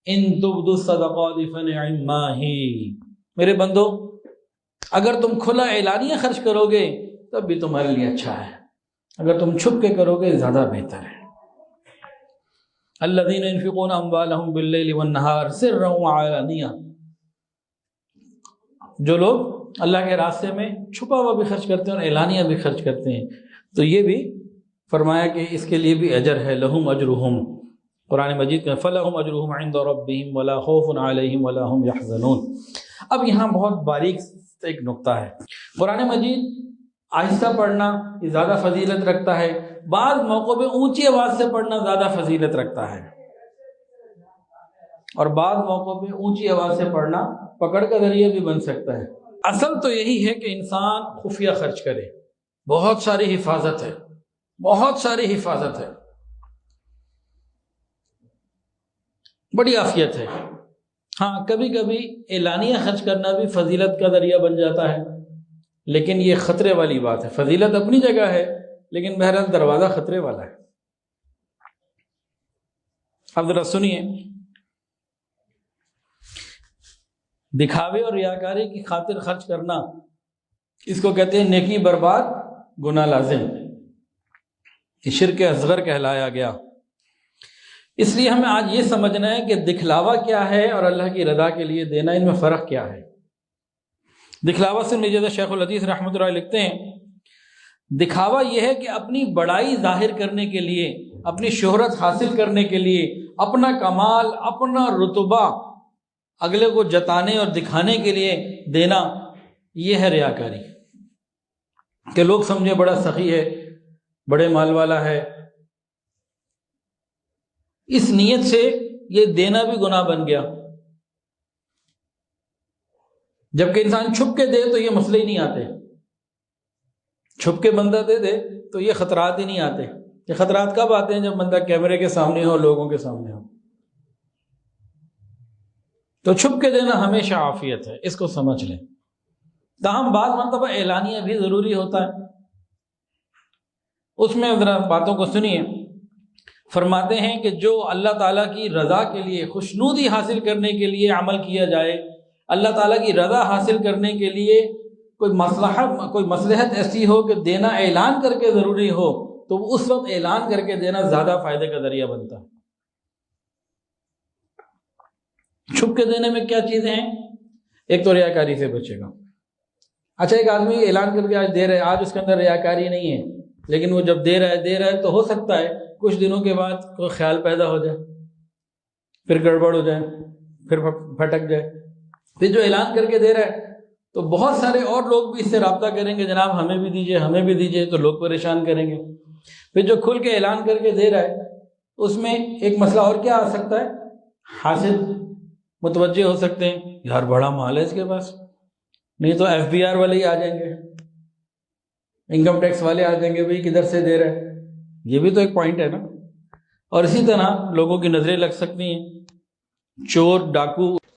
ان تبدوا الصدقات فنعما ہی، میرے بندو اگر تم کھلا اعلانیہ خرچ کرو گے تب بھی تمہارے لیے اچھا ہے، اگر تم چھپ کے کرو گے زیادہ بہتر ہے۔ الذین ينفقون اموالهم باللیل والنہار سرا وعلانیہ، جو لوگ اللہ کے راستے میں چھپا ہوا بھی خرچ کرتے ہیں اور اعلانیہ بھی خرچ کرتے ہیں، تو یہ بھی فرمایا کہ اس کے لیے بھی اجر ہے، لہم اجرہم، قرآن مجید کا فلہم اجرہم عند ربہم ولا خوف علیہم ولا ہم یحزنون۔ اب یہاں بہت باریک ایک نقطہ ہے، قرآن مجید آہستہ پڑھنا یہ زیادہ فضیلت رکھتا ہے، بعض موقعوں پہ اونچی آواز سے پڑھنا زیادہ فضیلت رکھتا ہے، اور بعض موقعوں پہ اونچی آواز سے پڑھنا پکڑ کا ذریعہ بھی بن سکتا ہے۔ اصل تو یہی ہے کہ انسان خفیہ خرچ کرے، بہت ساری حفاظت ہے، بہت ساری حفاظت ہے، بڑی عافیت ہے۔ ہاں کبھی کبھی اعلانیہ خرچ کرنا بھی فضیلت کا ذریعہ بن جاتا ہے، لیکن یہ خطرے والی بات ہے، فضیلت اپنی جگہ ہے لیکن بہرحال دروازہ خطرے والا ہے۔ اب ذرا سنیے، دکھاوے اور ریاکاری کی خاطر خرچ کرنا، اس کو کہتے ہیں نیکی برباد گناہ لازم، یہ شرک اصغر کہلایا گیا۔ اس لیے ہمیں آج یہ سمجھنا ہے کہ دکھلاوا کیا ہے اور اللہ کی رضا کے لیے دینا، ان میں فرق کیا ہے۔ دکھلاوا سے جیسے شیخ الحدیث رحمۃ اللہ علیہ لکھتے ہیں، دکھاوا یہ ہے کہ اپنی بڑائی ظاہر کرنے کے لیے، اپنی شہرت حاصل کرنے کے لیے، اپنا کمال، اپنا رتبہ اگلے کو جتانے اور دکھانے کے لیے دینا، یہ ہے ریاکاری، کہ لوگ سمجھے بڑا سخی ہے، بڑے مال والا ہے، اس نیت سے یہ دینا بھی گناہ بن گیا۔ جبکہ انسان چھپ کے دے تو یہ مسئلے ہی نہیں آتے، چھپ کے بندہ دے دے تو یہ خطرات ہی نہیں آتے۔ یہ خطرات کب آتے ہیں؟ جب بندہ کیمرے کے سامنے ہو، لوگوں کے سامنے ہو۔ تو چھپ کے دینا ہمیشہ عافیت ہے، اس کو سمجھ لیں۔ تاہم بعض مرتبہ اعلانیہ بھی ضروری ہوتا ہے، اس میں ذرا باتوں کو سنیے۔ فرماتے ہیں کہ جو اللہ تعالیٰ کی رضا کے لیے، خوشنودی حاصل کرنے کے لیے عمل کیا جائے، اللہ تعالیٰ کی رضا حاصل کرنے کے لیے کوئی مصلحت ایسی ہو کہ دینا اعلان کر کے ضروری ہو، تو اس وقت اعلان کر کے دینا زیادہ فائدے کا ذریعہ بنتا ہے۔ چھپ کے دینے میں کیا چیزیں ہیں؟ ایک تو ریاکاری سے بچے گا۔ اچھا ایک آدمی اعلان کر کے آج دے رہا ہے، آج اس کے اندر ریاکاری نہیں ہے، لیکن وہ جب دے رہا ہے تو ہو سکتا ہے کچھ دنوں کے بعد کوئی خیال پیدا ہو جائے، پھر گڑبڑ ہو جائے، پھر پھٹک جائے۔ پھر جو اعلان کر کے دے رہا ہے تو بہت سارے اور لوگ بھی اس سے رابطہ کریں گے، جناب ہمیں بھی دیجئے، ہمیں بھی دیجئے، تو لوگ پریشان کریں گے۔ پھر جو کھل کے اعلان کر کے دے رہا ہے اس میں ایک مسئلہ اور کیا آ سکتا ہے؟ حاسد متوجہ ہو سکتے ہیں، یار بڑا مال ہے اس کے پاس، نہیں تو ایف بی آر والے ہی آ جائیں گے، انکم ٹیکس والے آ جائیں گے، بھئی کدھر سے دے رہا ہے۔ یہ بھی تو ایک پوائنٹ ہے نا۔ اور اسی طرح لوگوں کی نظریں لگ سکتی ہیں، چور ڈاکو